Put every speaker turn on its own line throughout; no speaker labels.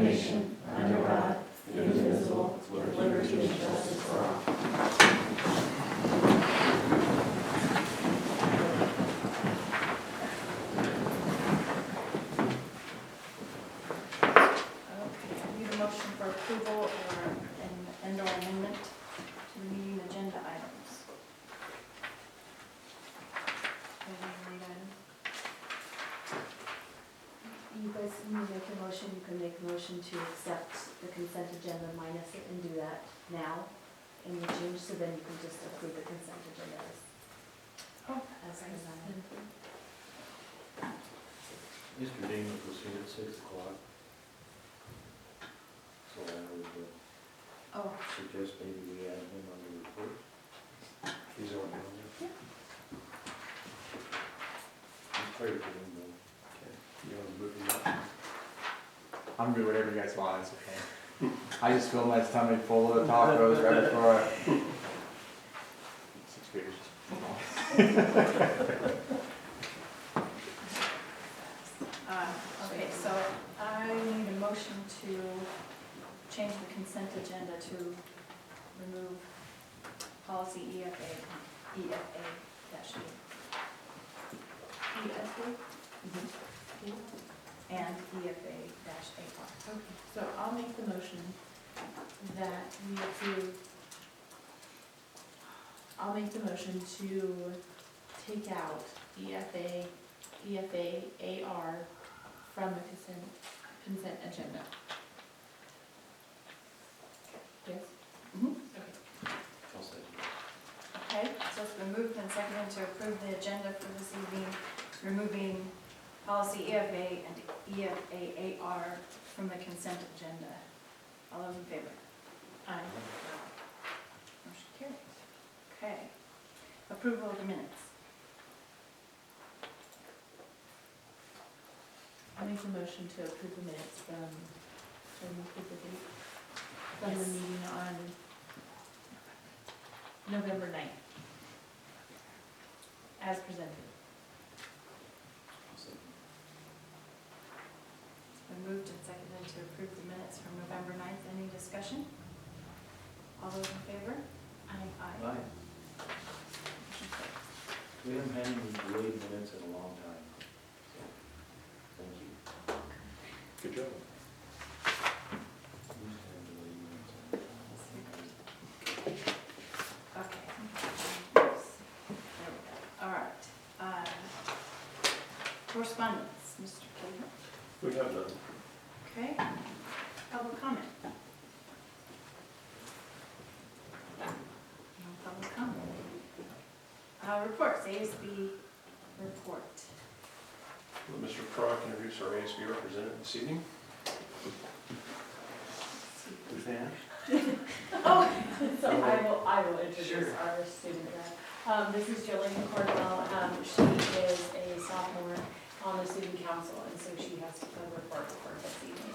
nation, under God, indivisible, with liberty and justice for all.
Okay, I need a motion for approval or an and/or amendment to the meeting agenda items.
You guys can make a motion, you can make a motion to accept the consent agenda minus it and do that now in the change, so then you can just approve the consent agenda as presented.
Mr. Daniels was here at 6 o'clock. So I would
Oh,
suggest maybe we add him on the report. He's already on there?
Yeah.
He's clear for him though.
You want to move him up?
I'm good, whatever you guys want, it's okay. I just feel my stomach full of the tacos right before I... 6 beers.
okay, so I need a motion to change the consent agenda to remove policy EFA-8. And EFA-AR.
Okay, so I'll make the motion that we approve, I'll make the motion to take out EFA-AR from the consent agenda. Yes? Okay.
I'll say.
Okay, so it's been moved and seconded to approve the agenda for this evening, removing policy EFA and EFA-AR from the consent agenda. All those in favor?
Aye.
Motion carries. Okay. Approval of the minutes.
I'll make the motion to approve the minutes from the meeting on November 9th, as presented.
I'll say.
It's been moved and seconded to approve the minutes from November 9th. Any discussion? All those in favor?
Aye.
Aye.
Motion carries.
We haven't had any delayed minutes in a long time. So, thank you.
Good job.
We used to have delayed minutes all the time.
Okay. There we go. All right. Correspondence, Mr. Kagan.
We have none.
Okay. Public comment. No public comment. Reports, ASB report.
Will Mr. Crock introduce our ASB representative this evening?
Who's that?
Oh, so I will introduce our student rep. This is Jillian Cordwell. She is a sophomore on the student council, and so she has a report for this evening.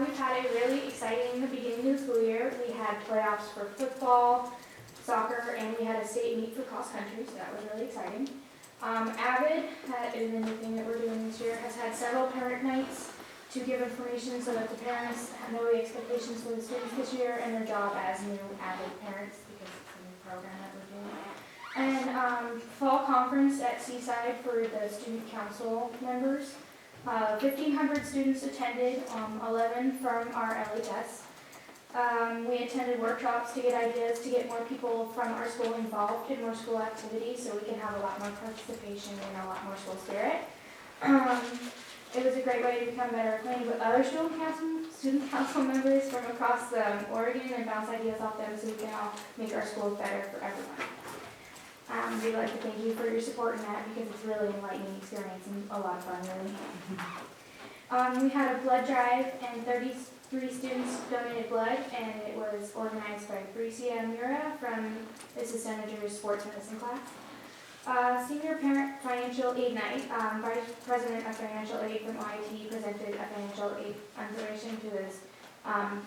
We've had a really exciting beginning of the school year. We had playoffs for football, soccer, and we had a state meet for cross country, so that was really exciting. AVID is a new thing that we're doing this year, has had several parent nights to give information so that the parents know the expectations for the students this year and their job as new AVID parents, because it's a new program that we're doing. And fall conference at Seaside for the student council members. 1,500 students attended, 11 from our LHS. We attended workshops to get ideas, to get more people from our school involved in more school activities so we can have a lot more participation and a lot more school spirit. It was a great way to become better acquainted with other student council members from across Oregon and bounce ideas off them so we can all make our schools better for everyone. We'd like to thank you for your support in that because it's really an enlightening experience and a lot of fun, really. We had a blood drive and 33 students donated blood, and it was organized by Felicia Mura from Mrs. Senator's sports medicine class. Senior Parent Financial Aid Night, Vice President of Financial Aid from OIT presented a financial aid information to his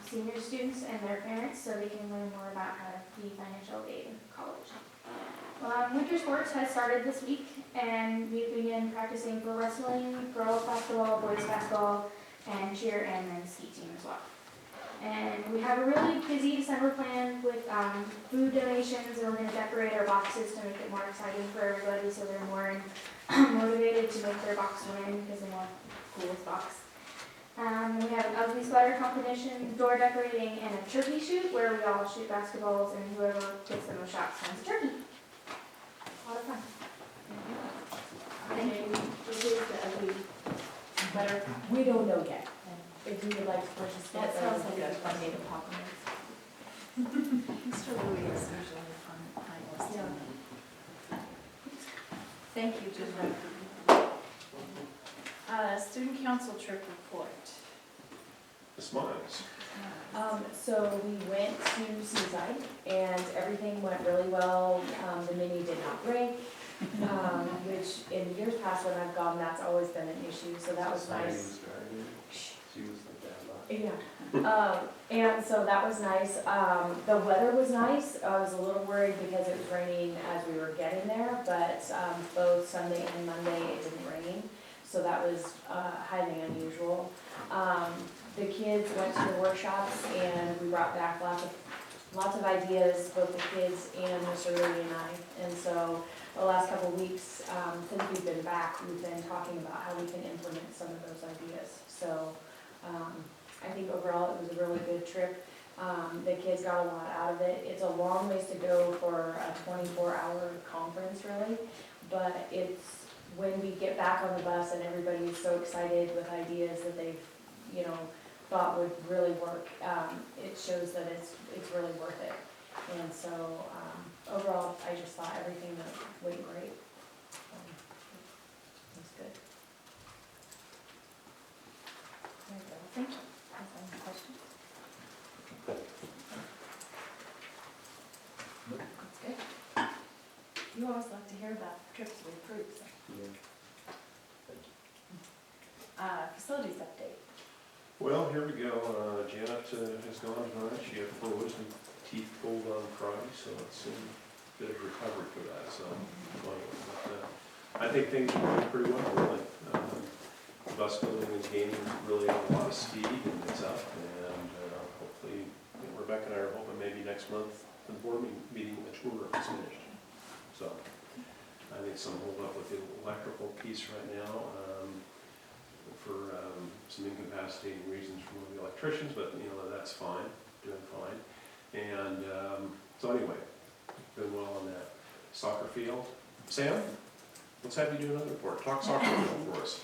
senior students and their parents so they can learn more about how to be financial aid in college. Winter sports has started this week, and we began practicing for wrestling, girls basketball, boys basketball, and cheer, and then ski team as well. And we have a really busy December planned with food donations, and we're going to decorate our boxes to make it more exciting for everybody so they're more motivated to make their box win because they want the coolest box. We have an ugly sweater competition, door decorating, and a turkey shoot where we all shoot basketballs and whoever gets the most shots wins a turkey. A lot of fun.
Okay, this is the ugly letter. We don't know yet. If you would like to participate.
That sounds like a
fun
name of Mr. Louis is usually a fun finalist.
Yeah.
Thank you, Giselle. Student council trip report.
Ms. Miles.
So we went to Seaside and everything went really well. The mini did not break, which in years past when I've gone, that's always been an issue, so that was nice.
She was like that a lot.
Yeah, and so that was nice. The weather was nice. I was a little worried because it was raining as we were getting there, but both Sunday and Monday it didn't rain, so that was highly unusual. The kids went to the workshops and we brought back lots of ideas, both the kids and Mr. Lee and I. And so the last couple of weeks, since we've been back, we've been talking about how we can implement some of those ideas. So I think overall it was a really good trip. The kids got a lot out of it. It's a long ways to go for a 24-hour conference really, but it's when we get back on the bus and everybody's so excited with ideas that they've, thought would really work, it shows that it's really worth it. And so overall, I just thought everything went great. It's good.
Very good. Thank you. Any questions? That's good. You always like to hear about trips we approve, so. Facilities update.
Well, here we go. Janet has gone tonight. She had 4 wisdom teeth pulled on Friday, so it's a bit of recovery for that. So, I think things are going pretty well, really. The bus building is gaining really a lot of speed, and it's up. And hopefully, Rebecca and I are hoping maybe next month the board meeting, the tour is finished. So, I think some hold up with the electrical piece right now. For some incapacitating reasons from one of the electricians, but that's fine, doing fine. And so anyway, doing well on that. Soccer field. Sam, let's have you do another report. Talk soccer field for us.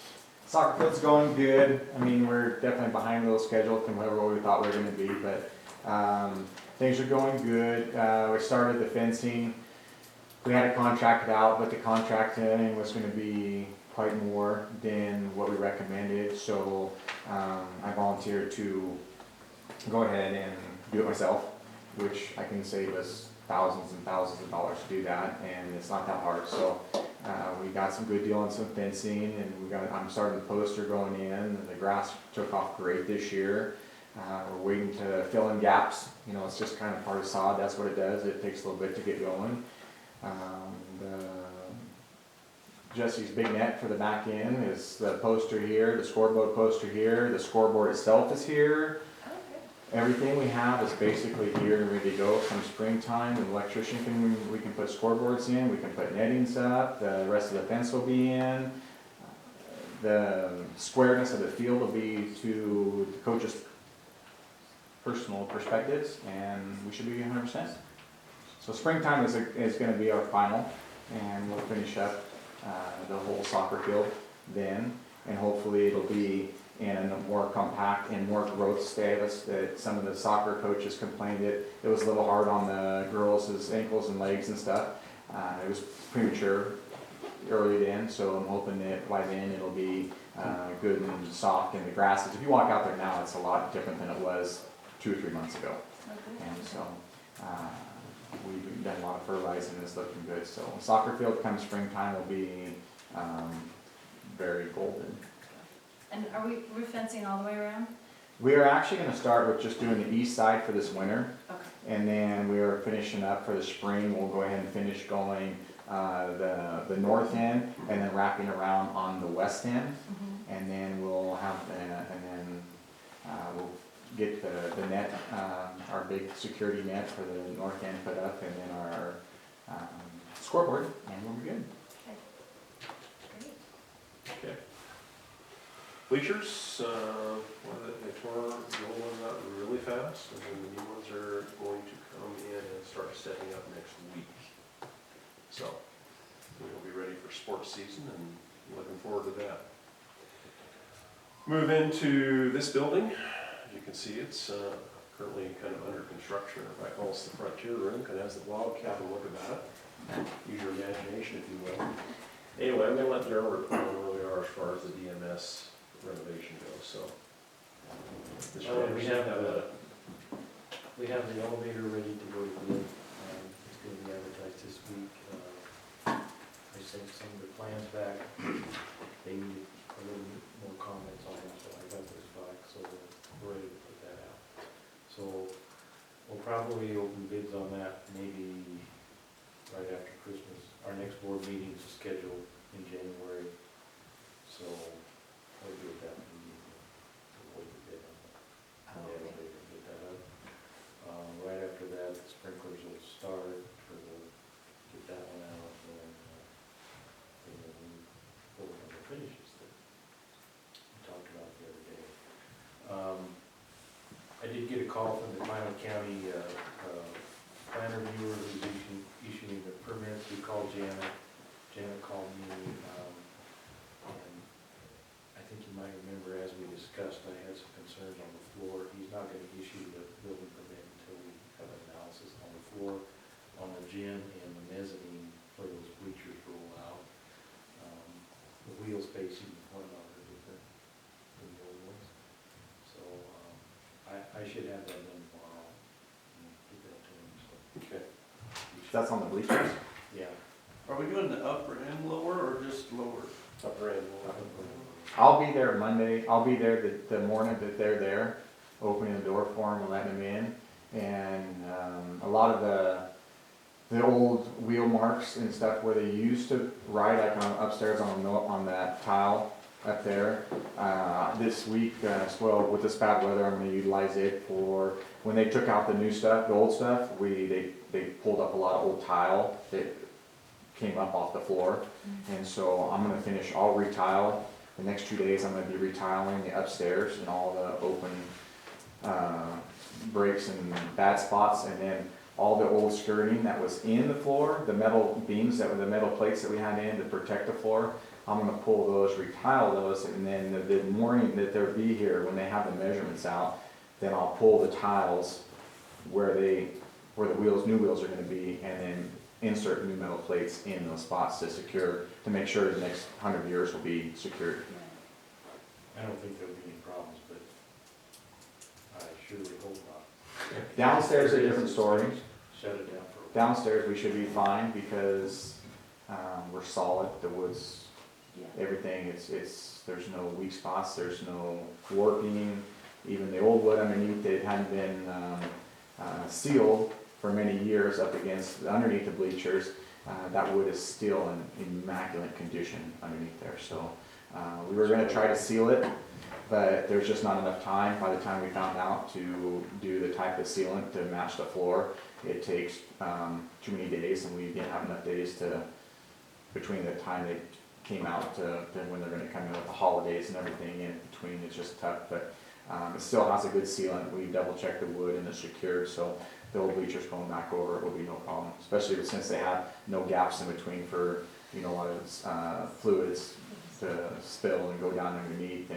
Soccer field's going good. I mean, we're definitely behind a little schedule compared to what we thought we were going to be, but things are going good. We started the fencing. We had it contracted out, but the contracting was going to be quite more than what we recommended, so I volunteered to go ahead and do it myself, which I can save us thousands and thousands of dollars to do that, and it's not that hard. So we got some good deal on some fencing, and I'm starting the poster going in, and the grass took off great this year. We're waiting to fill in gaps. It's just kind of part of sod. That's what it does. It takes a little bit to get going. Jesse's big net for the back end is the poster here, the scoreboard poster here, the scoreboard itself is here.
Okay.
Everything we have is basically here and ready to go come springtime. The electrician we can put scoreboards in, we can put nettings up, the rest of the fence will be in. The squareness of the field will be to the coach's personal perspectives, and we should be 100%. So springtime is going to be our final, and we'll finish up the whole soccer field then, and hopefully it'll be in a more compact and more growth status. That some of the soccer coaches complained it was a little hard on the girls' ankles and legs and stuff. It was premature early then, so I'm hoping that by then it'll be good and soft in the grasses. If you walk out there now, it's a lot different than it was 2 or 3 months ago.
Okay.
And so we've done a lot of fertilizing and it's looking good. So soccer field come springtime will be very golden.
And we're fencing all the way around?
We are actually going to start with just doing the east side for this winter.
Okay.
And then we are finishing up for the spring. We'll go ahead and finish going the north end and then wrapping around on the west end.
Mm-hmm.
And then we'll have, and then get the net, our big security net for the north end put up, and then our scoreboard, and we'll be good.
Great.
Okay. Bleachers, they tore the old ones out really fast, and then the new ones are going to come in and start setting up next week. So, we'll be ready for sports season and looking forward to that. Move into this building. As you can see, it's currently kind of under construction. I call it the frontier room, kind of has the log cabin look about it. Use your imagination, if you will. Anyway, I'm gonna let Darryl report on where we are as far as the DMS renovation goes, so.
We have the elevator ready to go to bid. It's going to be advertised this week. I sent some of the plans back. They needed a little bit more comments on them, so I got those back, so we're ready to put that out. So we'll probably open bids on that maybe right after Christmas. Our next board meeting is scheduled in January, so we'll do it that meeting. We'll wait a bit on the elevator, get that up. Right after that, the sprinklers will start get that one out, and then we pull on the finishes that we talked about the other day. I did get a call from the Klamath County plan reviewer who's issuing the permits. We called Janet. Janet called me, and I think you might remember, as we discussed, I had some concerns on the floor. He's not going to issue the building permit until we have an analysis on the floor, on the gym and the mezzanine where those bleachers roll out. The wheel spacing and whatnot are different than the old ones. So I should have that done tomorrow and get that to him. So
Okay.
That's on the bleachers?
yeah.
Are we doing the upper and lower or just lower?
Upper end.
I'll be there Monday. I'll be there the morning that they're there, opening the door for them and letting them in. And a lot of the old wheel marks and stuff where they used to ride, like upstairs on that tile up there. This week, well, with this bad weather, I'm going to utilize it for when they took out the new stuff, the old stuff. They pulled up a lot of old tile that came up off the floor, and so I'm going to finish all retile. The next 2 days, I'm going to be retiling the upstairs and all the open breaks and bad spots, and then all the old skirting that was in the floor, the metal beams that were the metal plates that we had in to protect the floor. I'm going to pull those, retile those, and then the morning that they'll be here, when they have the measurements out, then I'll pull the tiles where the new wheels are going to be, and then insert new metal plates in those spots to secure, to make sure the next 100 years will be secured.
I don't think there'll be any problems, but I surely hope not.
Downstairs a different story.
Shut it down for a while.
Downstairs we should be fine because we're solid. The wood's everything. There's no weak spots. There's no warping. Even the old wood underneath it hadn't been sealed for many years up against underneath the bleachers. That wood is still in immaculate condition underneath there. So we were going to try to seal it, but there's just not enough time. By the time we found out to do the type of sealant to match the floor, it takes too many days, and we didn't have enough days to between the time they came out to when they're going to come in with the holidays and everything in between. It's just tough, but it still has a good sealant. We double checked the wood and it's secured, so the old bleachers going back over it will be no problem, especially since they have no gaps in between for a lot of fluids to spill and go down underneath.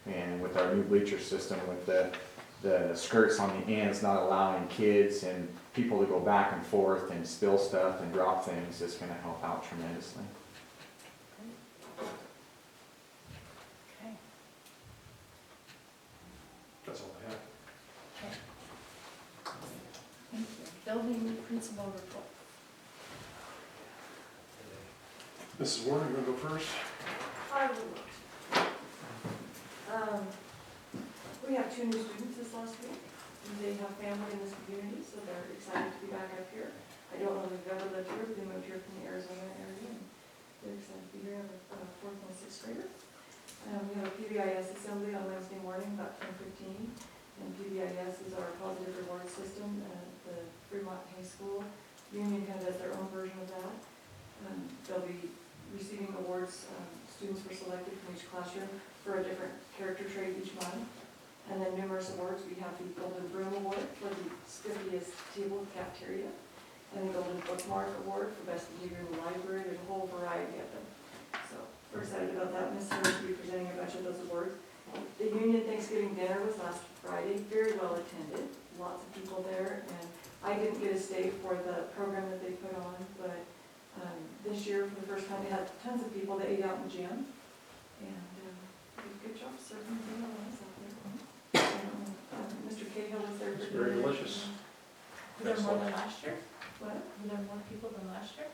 And with our new bleacher system, with the skirts on the ends not allowing kids and people to go back and forth and spill stuff and drop things, it's going to help out tremendously.
Okay.
That's all I have.
Thank you. Building principal report.
Mrs. Warren, you want to go first?
I will. We have 2 new students this last week. They have family in this community, so they're excited to be back up here. I don't know if they've ever lived here, they moved here from the Arizona area, and they're excited to be here. I have a 4th and 6th grader. We have a PBIS assembly on Wednesday morning, about 10:15, and PBIS system at the Fremont High School. Union kind of has their own version of that. They'll be receiving awards, students were selected from each classroom for a different character trait each month. And then numerous awards, we have the Golden Broom Award for the spiffiest table at the cafeteria, and the Golden Bookmark Award for best behavior in the library. There's a whole variety of them. So we're excited about that. Miss Harris will be presenting a bunch of those awards. The Union Thanksgiving dinner was last Friday, very well attended, lots of people there, and I didn't get a stay for the program that they put on, but this year, for the first time, they had tons of people that ate out in the gym, and did a good job serving the dinner when I was out there. Mr. Cahill was there.
It's very delicious.
Were there more than last year?
What?
Were there more people than last year?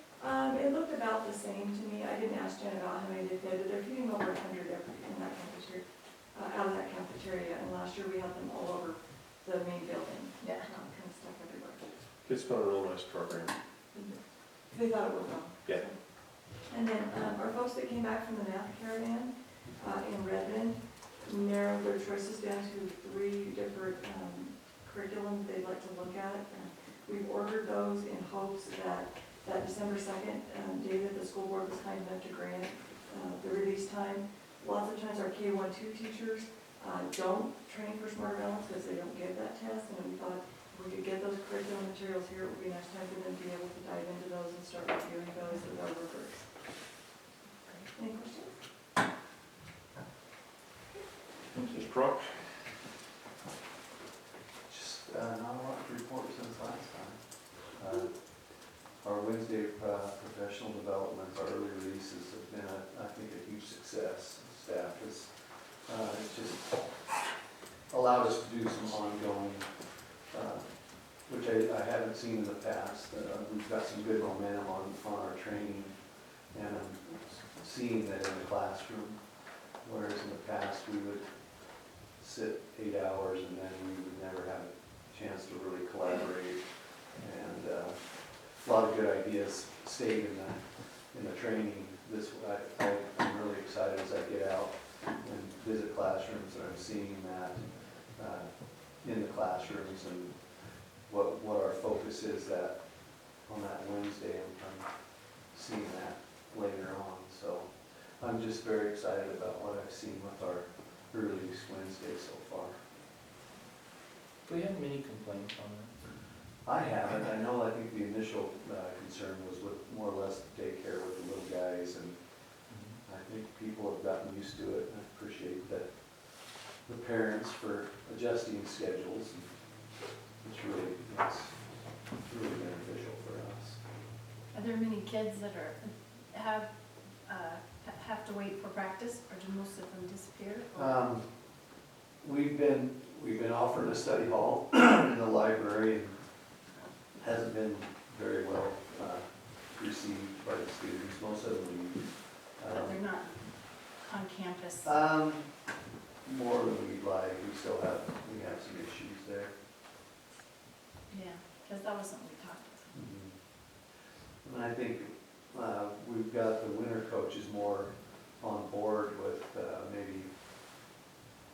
It looked about the same to me. I didn't ask Jen about how many they did, but they're feeding over 100 in that cafeteria, out of that cafeteria, and last year we had them all over the main building.
Yeah.
Kind of stuck everywhere.
Kids put on a real nice program.
They thought it worked well.
Yeah.
And then our folks that came back from the math caravan in Redmond narrowed their choices down to 3 different curriculums they'd like to look at. We've ordered those in hopes that December 2nd, day that the school board was kind enough to grant the release time. Lots of times our K-1-2 teachers don't train for smarter balance because they don't get that test, and we thought if we could get those curriculum materials here, it would be a nice time for them to be able to dive into those and start reviewing those with our workers. Any questions?
Mrs. Brock?
Just not a lot to report since last time. Our Wednesday professional developments, our early releases have been, I think, a huge success. Staff has, it's just allowed us to do some ongoing, which I haven't seen in the past. We've got some good momentum on our training, and I'm seeing that in the classroom, whereas in the past we would sit 8 hours and then we would never have a chance to really collaborate. And a lot of good ideas stayed in the training. I'm really excited as I get out and visit classrooms, and I'm seeing that in the classrooms and what our focus is that on that Wednesday. I'm seeing that later on. So I'm just very excited about what I've seen with our early Wednesday so far.
Do we have many complaints on that?
I haven't. I know, I think the initial concern was with more or less daycare with the little guys, and I think people have gotten used to it, and I appreciate that the parents for adjusting schedules. It's really beneficial for us.
Are there many kids that have to wait for practice, or do most of them disappear?
We've been offered a study hall in the library, and hasn't been very well received by the students. Most of them leave.
But they're not on campus?
More than we'd like. We have some issues there.
Yeah, because that was something we talked about.
And I think we've got the winter coaches more on board with maybe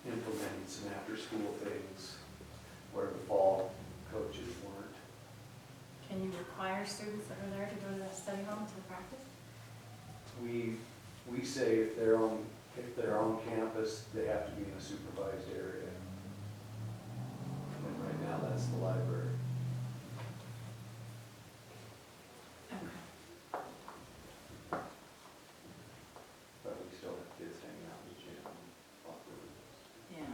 implementing some after-school things where the fall coaches weren't.
Can you require students that are there to go to the study hall to practice?
We say if they're on campus, they have to be in a supervised area. And right now, that's the library.
Okay.
But we still have kids hanging out in the gym and locker rooms.
Yeah.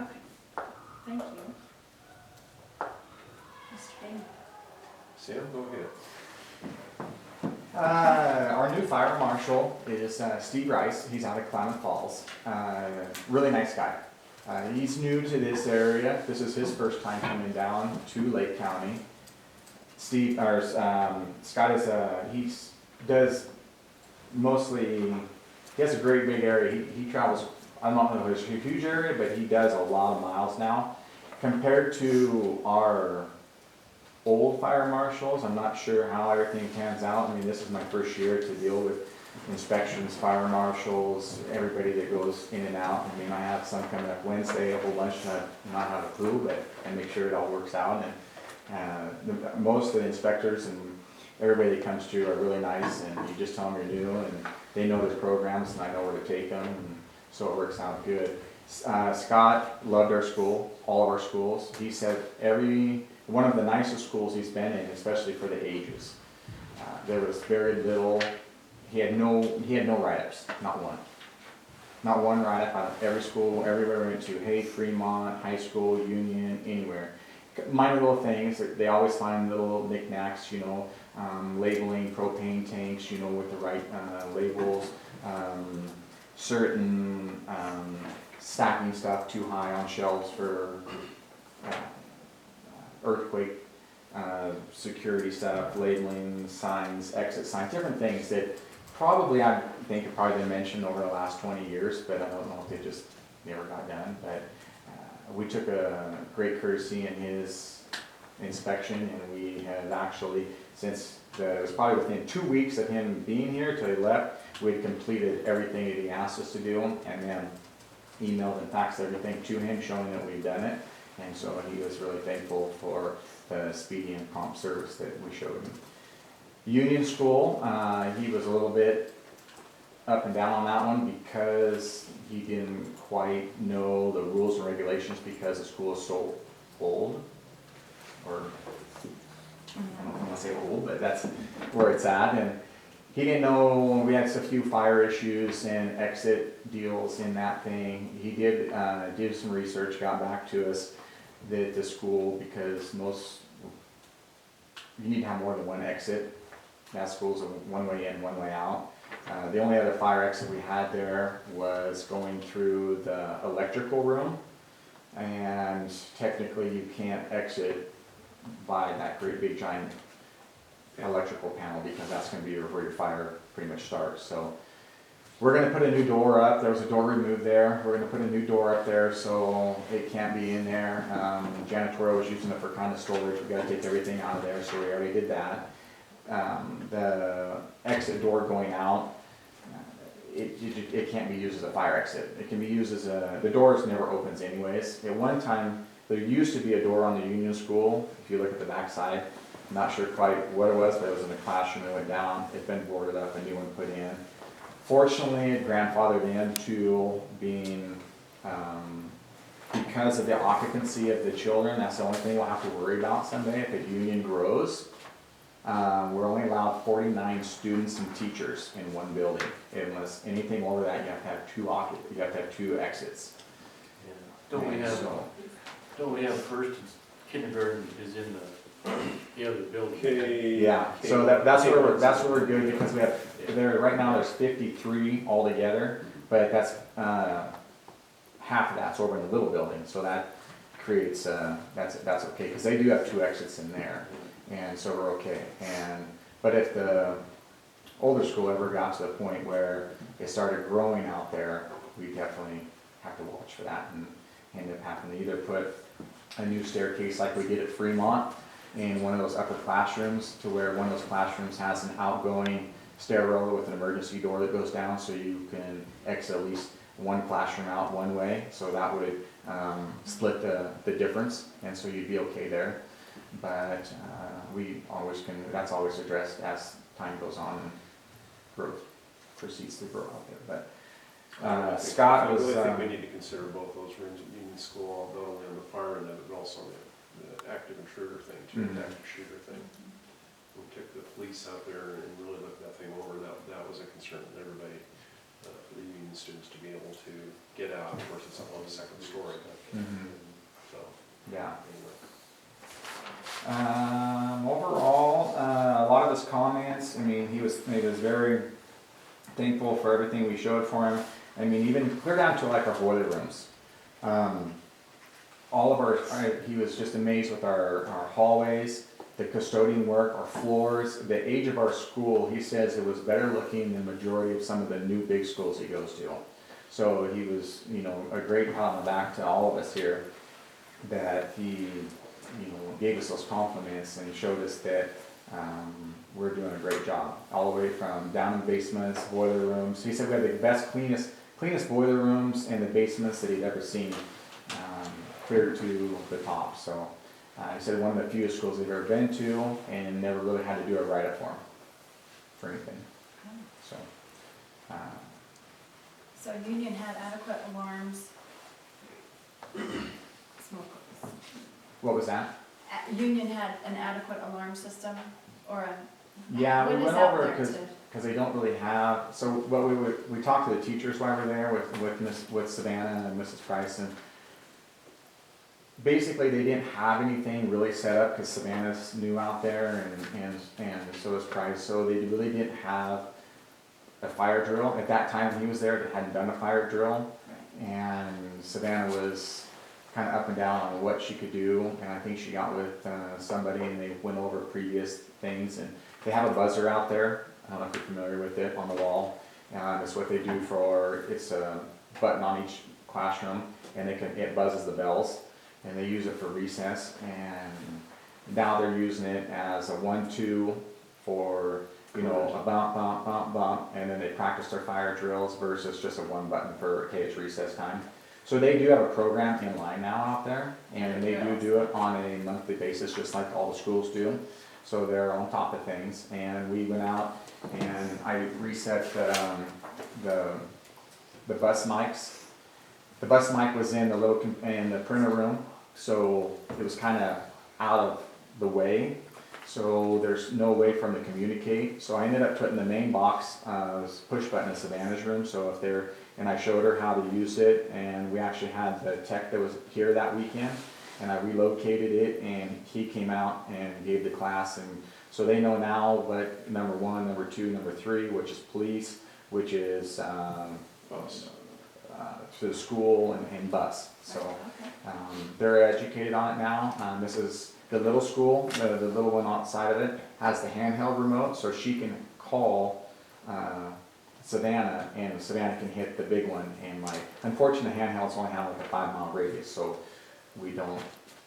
Okay, thank you. Mr. Bain?
Sam, go ahead.
Our new fire marshal is Steve Rice. He's out of Klamath Falls. Really nice guy. He's new to this area. This is his first time coming down to Lake County. Scott does mostly, he has a great big area. He travels, I don't know if it's a huge area, but he does a lot of miles now. Compared to our old fire marshals, I'm not sure how everything pans out. I mean, this is my first year to deal with inspections, fire marshals, everybody that goes in and out. I mean, I have some coming up Wednesday, a whole bunch that not have a clue, but I make sure it all works out. And most of the inspectors and everybody that comes to are really nice, and you just tell them you're new, and they know there's programs, and I know where to take them, and so it works out good. Scott loved our school, all of our schools. He said one of the nicest schools he's been in, especially for the ages. There was very little. He had no write-ups, not one. Not one write-up out of every school, everywhere we went to, Hay, Fremont, high school, Union, anywhere. Minor little things, they always find little knickknacks, labeling propane tanks, with the right labels, certain stacking stuff too high on shelves for earthquake security stuff, labeling, signs, exit signs, different things that probably I think have probably been mentioned over the last 20 years, but I don't know if they just never got done. But we took a great courtesy in his inspection, and we have actually, since it was probably within 2 weeks of him being here till he left, we had completed everything that he asked us to do, and then emailed and faxed everything to him showing that we've done it. And so he was really thankful for the speedy and prompt service that we showed him. Union School, he was a little bit up and down on that one because he didn't quite know the rules and regulations because the school is so old. Or, I don't want to say old, but that's where it's at. And he didn't know, we had a few fire issues and exit deals in that thing. He did some research, got back to us that the school, because you need to have more than one exit. That school's a one way in, one way out. The only other fire exit we had there was going through the electrical room, and technically you can't exit by that great big giant electrical panel because that's going to be where your fire pretty much starts. So we're going to put a new door up. There was a door removed there. We're going to put a new door up there so it can't be in there. Janitorial was using it for kind of storage. We got to take everything out of there, so we already did that. The exit door going out, it can't be used as a fire exit. It can be used as the doors never opens anyways. At one time, there used to be a door on the Union School. If you look at the back side, I'm not sure quite what it was, but it was in a classroom. It went down. It's been boarded up, a new one put in. Fortunately, it grandfathered into being, because of the occupancy of the children, that's the only thing we'll have to worry about someday if the Union grows. We're only allowed 49 students and teachers in one building. Unless anything over that, you have to have two exits.
Yeah. Don't we have first and kindergarten is in the other building?
Yeah, so that's where we're good because we have, right now there's 53 altogether, but that's, half of that's over in the little building, so that creates, that's okay, because they do have two exits in there. And so we're okay. But if the older school ever got to the point where it started growing out there, we definitely have to watch for that and end up having to either put a new staircase like we did at Fremont in one of those upper classrooms, to where one of those classrooms has an outgoing stairwell with an emergency door that goes down, so you can exit at least one classroom out one way. So that would split the difference, and so you'd be okay there. But we always can, that's always addressed as time goes on and growth proceeds to grow out there. But Scott was...
I think we need to consider both those rooms at Union School, not only on the fire end of it, but also on the active intruder thing, too, the active shooter thing. We took the police out there and really looked that thing over. That was a concern with everybody, for the Union students to be able to get out. Of course, it's up on the second story. So,
yeah.
Anyway.
Overall, a lot of his comments, I mean, he was very thankful for everything we showed for him. I mean, even clear down to like our boiler rooms. All of he was just amazed with our hallways, the custodian work, our floors, the age of our school. He says it was better looking than the majority of some of the new big schools he goes to. So he was, a great pat on the back to all of us here that he, gave us those compliments and showed us that we're doing a great job, all the way from down in basements, boiler rooms. He said we have the best, cleanest boiler rooms and the basements that he'd ever seen, clear to the top. So he said one of the fewest schools he'd ever been to and never really had to do a write-up for anything. So,
So Union had adequate alarms. Smoke.
what was that?
Union had an adequate alarm system, or a.
Yeah, we
what is
went
out
over
there
because
to-
they don't really have, so what we talked to the teachers while we were there with Savannah and Mrs. Price, and basically they didn't have anything really set up because Savannah's new out there and so is Price, so they really didn't have a fire drill. At that time when he was there, they hadn't done a fire drill, and Savannah was kind of up and down on what she could do, and I think she got with somebody and they went over previous things, and they have a buzzer out there. I don't know if you're familiar with it, on the wall. It's what they do for, it's a button on each classroom, and it buzzes the bells, and they use it for recess, and now they're using it as a 1-2 for, you know, a bump, bump, bump, bump, and then they practice their fire drills versus just a 1 button for, okay, it's recess time. So they do have a program in line now out there, and they do it on a monthly basis, just like all the schools do. So they're on top of things, and we went out and I reset the bus mics. The bus mic was in in the printer room, so it was kind of out of the way. So there's no way for them to communicate. So I ended up putting the main box push button in Savannah's room. So if they're, and I showed her how to use it, and we actually had the tech that was here that weekend, and I relocated it, and he came out and gave the class, and so they know now what number 1, number 2, number 3, which is police, which is to the school and bus. So they're educated on it now. This is the little school, the little one outside of it has the handheld remote, so she can call Savannah, and Savannah can hit the big one. And like, unfortunately, handhelds only have like a 5-mile radius, so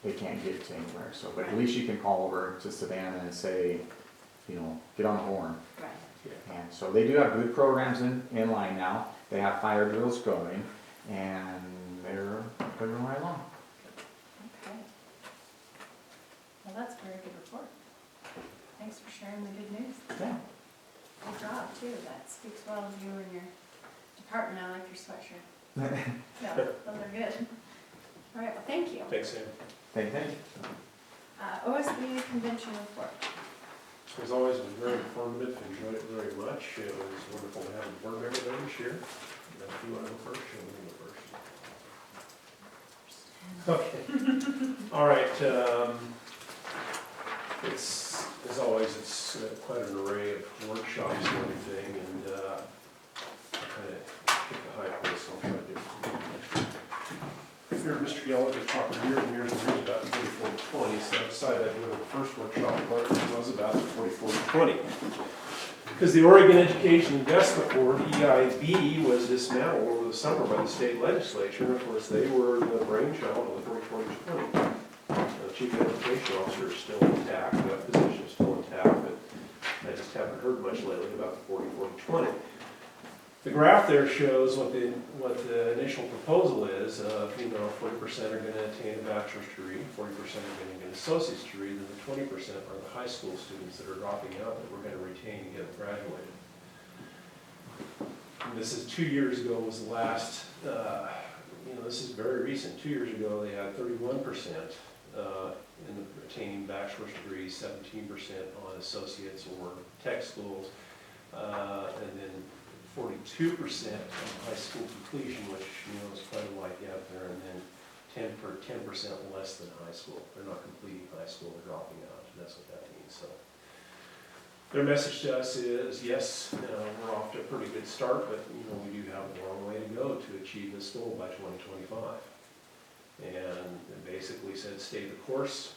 they can't get to anywhere. So, but at least you can call over to Savannah and say, you know, get on the horn.
Right.
And so they do have good programs in line now. They have fire drills going, and they're moving right along.
Okay. Well, that's a very good report. Thanks for sharing the good news.
Yeah.
Good job, too. That speaks well of you and your department. I like your sweatshirt. Yeah, those are good. All right, well, thank you.
Thanks, Sam.
Thank you.
OSBA convention report.
As always, it was very informative, enjoyed it very much. It was wonderful to have a board member there this year. If you want to go first, you'll go first. Okay. All right. It's, as always, it's quite an array of workshops and everything, and I kind of hit the high points, so I'll try to do it. Here, Mr. Gallagher talking years and years and years about 44-20, so I decided I'd do the first workshop part was about 44-20. Because the Oregon Education Investment Board, EIB, was dismantled over the summer by the state legislature, and of course they were the brainchild of the 44-20. The Chief Education Officer is still intact, that position is still intact, but I just haven't heard much lately about the 40-40-20. The graph there shows what the initial proposal is of, 40% are going to attain a bachelor's degree, 40% are going to get an associate's degree, then the 20% are the high school students that are dropping out that we're going to retain and get them graduated. And this is 2 years ago was the last, this is very recent. 2 years ago they had 31% in the attaining bachelor's degrees, 17% on associates or tech schools, and then 42% on high school completion, which is quite a wide gap there, and then 10% less than high school. They're not completing high school, they're dropping out, and that's what that means. So their message to us is, yes, we're off to a pretty good start, but we do have a long way to go to achieve this goal by 2025. And it basically said, stay the course.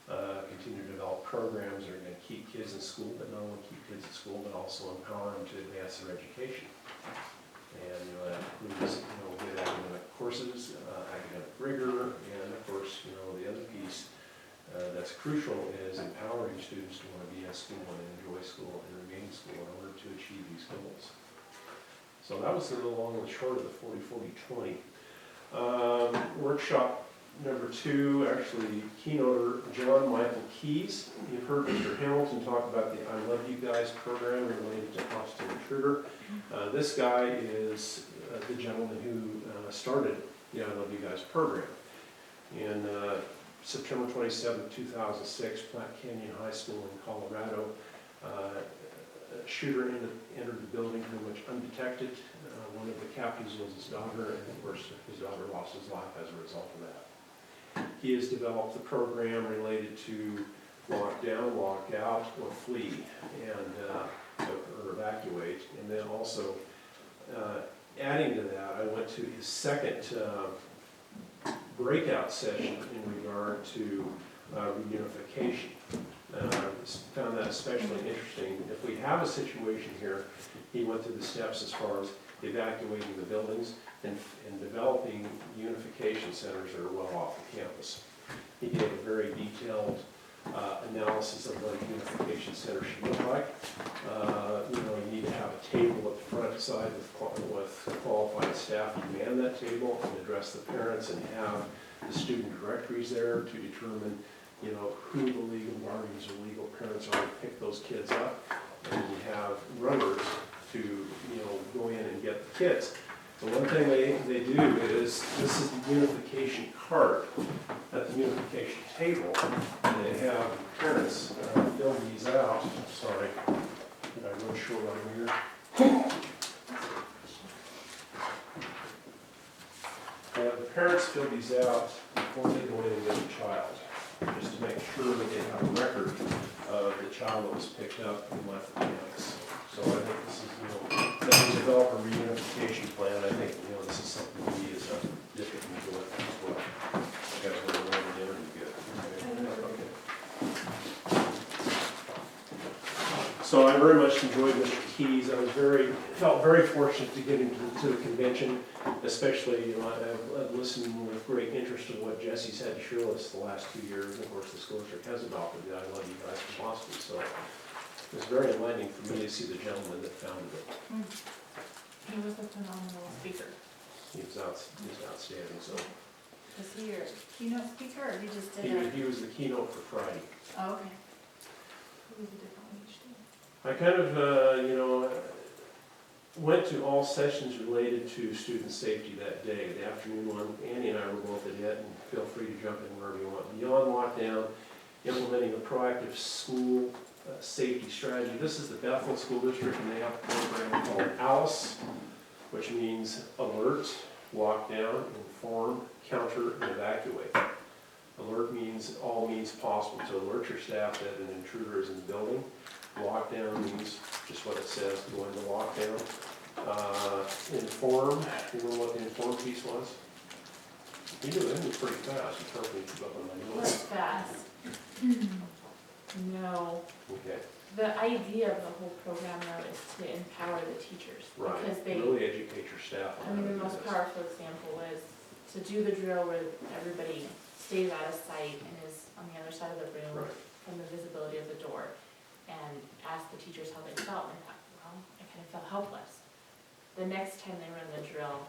Continue to develop programs that are going to keep kids in school, but not only keep kids in school, but also empower them to advance their education. And that includes good academic courses, academic rigor, and of course the other piece that's crucial is empowering students to want to be in school and enjoy school and remain in school in order to achieve these goals. So that was the long and short of the 40-40-20. Workshop number 2, actually keynoter John Michael Keys. You've heard Mr. Hamilton talk about the I Love You Guys program related to hostile intruder. This guy is the gentleman who started the I Love You Guys program. In September 27, 2006, Platte Canyon High School in Colorado, a shooter entered the building pretty much undetected. One of the captives was his daughter, and of course his daughter lost his life as a result of that. He has developed the program related to lock down, lock out, or flee, and or evacuate. And then also, adding to that, I went to his second breakout session in regard to reunification. Found that especially interesting. If we have a situation here, he went through the steps as far as evacuating the buildings and developing unification centers that are well off the campus. He gave a very detailed analysis of what a unification center should look like. You need to have a table at the front side with qualified staff to man that table and address the parents, and have the student directories there to determine who the legal guardians or legal parents are to pick those kids up, and you have runners to go in and get the kids. The one thing they do is, this is the unification card at the unification table, and they have parents fill these out. Sorry, did I run short on here? The parents fill these out before they go in and get the child, just to make sure that they have a record of the child that was picked up and left the campus. So I think this is, as we develop a reunification plan, I think, this is something we as a district need to look at as well. You guys want to run it in, or you good? Okay. So I very much enjoyed Mr. Keys. I felt very fortunate to get him to the convention, especially, I've listened with great interest to what Jesse's had to show us the last 2 years. And of course, the school district has adopted the I Love You Guys philosophy. So it was very enlightening for me to see the gentleman that founded it.
He was a phenomenal speaker.
He was outstanding. So
Was he your keynote speaker, or he just did it?
he was the keynote for Friday.
Oh, okay.
He was a different one each day.
I kind of, went to all sessions related to student safety that day. The afternoon one, Annie and I were both at it, and feel free to jump in wherever you want. Beyond lockdown, implementing a proactive school safety strategy. This is the Bethel School District, and they have a program called ALICE, which means alert, lock down, inform, counter, and evacuate. Alert means all means possible to alert your staff that an intruder is in the building. Lockdown means just what it says, go into lockdown. Inform, you know what the inform piece was? You do it pretty fast, you told me to keep up on my
What's
notes.
fast? No.
Okay,
The idea of the whole program though is to empower the teachers.
right,
Because they,
really educate your staff on how to
the
do
most
this.
powerful example was to do the drill where everybody stays out of sight and is on the other side of the room
Right,
from the visibility of the door, and ask the teachers how they felt, and I thought, well, I kind of felt helpless. The next time they run the drill,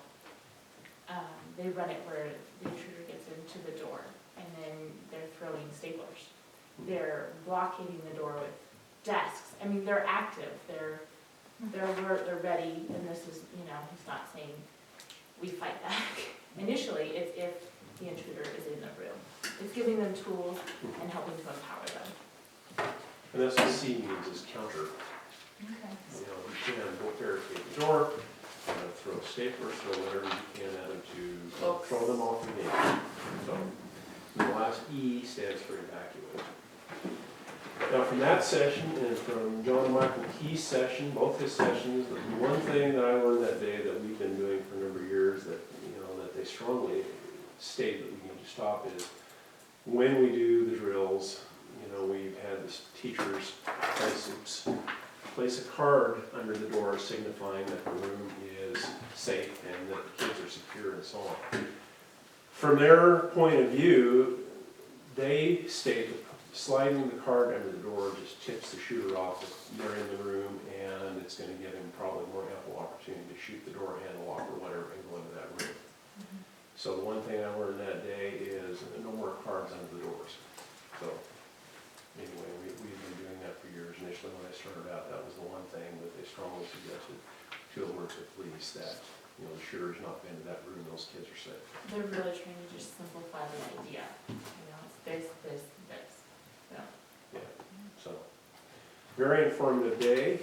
they run it where the intruder gets into the door, and then they're throwing staplers. They're blockading the door with desks. I mean, they're active, they're alert, they're ready, and this is, he's not saying, we fight back. Initially, it's if the intruder is in the room. It's giving them tools and helping to empower them.
and that's what C means, is counter.
Okay.
You can barricade the door, throw staplers, throw whatever you can at them to throw them off the game. So, the last E stands for evacuate. Now, from that session and from John Michael Key's session, both his sessions, the one thing that I learned that day that we've been doing for a number of years that, that they strongly state that we need to stop is when we do the drills, we've had the teachers place a card under the door signifying that the room is safe and that the kids are secure and so on. From their point of view, they state sliding the card under the door just tips the shooter off if they're in the room, and it's gonna give him probably more ample opportunity to shoot the door handle off or whatever and go into that room. So the one thing I learned that day is no more cards under the doors. So, anyway, we've been doing that for years. Initially, when I started out, that was the one thing that they strongly suggested to alert the police that, the shooter's not been to that room, those kids are safe.
They're really trying to just simplify the idea, it's this, this, this.
So, very informative day.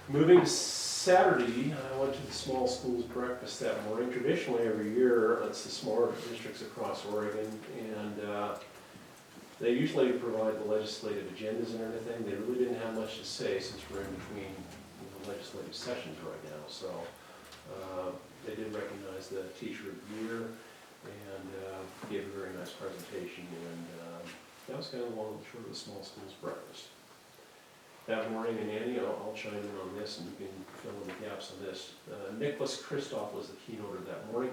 Moving to Saturday, I went to the small schools breakfast that morning. Traditionally, every year, it's the smaller districts across Oregon, and they usually provide the legislative agendas and everything. They really didn't have much to say since we're in between legislative sessions right now. So they did recognize the teacher of the year and gave a very nice presentation, and that was kind of the long and short of the small schools breakfast. That morning, and Annie, I'll chime in on this and you can fill in the gaps on this. Nicholas Kristoff was the keynoter that morning.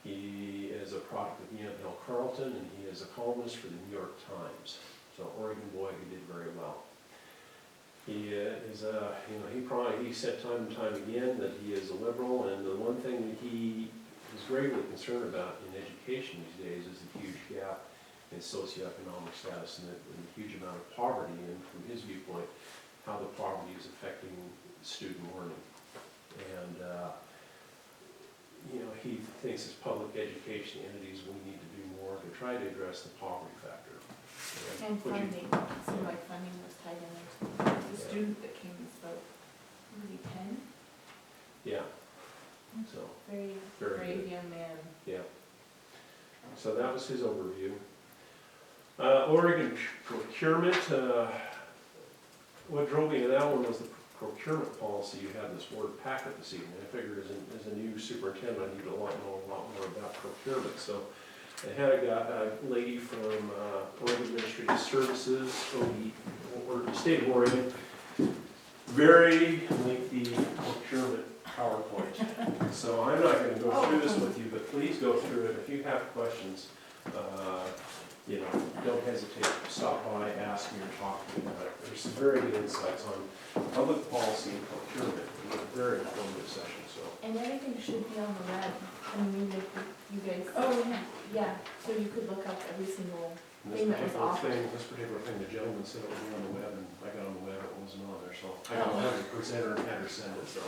He is a product of Neil Carlton, and he is a columnist for the New York Times. So Oregon boy who did very well. He is he said time and time again that he is a liberal, and the one thing that he is gravely concerned about in education these days is the huge gap in socioeconomic status and the huge amount of poverty, and from his viewpoint, how the poverty is affecting student learning. And he thinks as public education entities, we need to do more to try to address the poverty factor.
And funding, it seemed like funding was tied in there too. The student that came and spoke, was he 10?
Yeah. So
Very
very
brave
good.
young man.
Yeah. So that was his overview. Oregon procurement, what drove me to that one was the procurement policy you had in this board packet this evening. I figured as a new superintendent, I need to know a lot more about procurement. So I had a lady from Oregon Administrative Services, or State of Oregon, very lengthy procurement PowerPoint. So I'm not going to go through this with you, but please go through it. If you have questions, don't hesitate to stop by, ask me, or talk to me about it. There's some very good insights on public policy and procurement. It was a very informative session, so.
And everything should be on the web. I mean, you guys.
Oh, yeah.
Yeah, so you could look up every single
And
thing that was offered.
This particular thing, the gentleman said it would be on the web, and I got on the web, it wasn't on there, so I don't have the presenter and had her send it, so.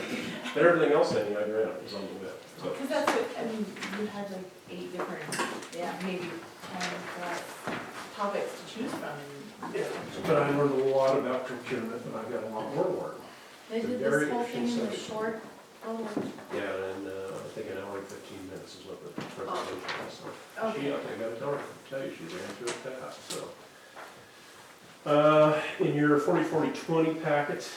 But everything else I read was on the web, so.
Because that's what, I mean, you had like 8 different, maybe 10 plus topics to choose from.
But I learned a lot about procurement, and I've got a lot more to learn.
They did
Very
this whole thing in the
interesting
short,
Yeah, and I think an hour and 15 minutes is what the presentation was, so.
Okay.
I gotta tell you, she ran through it fast, so. In your 40-40-20 packet,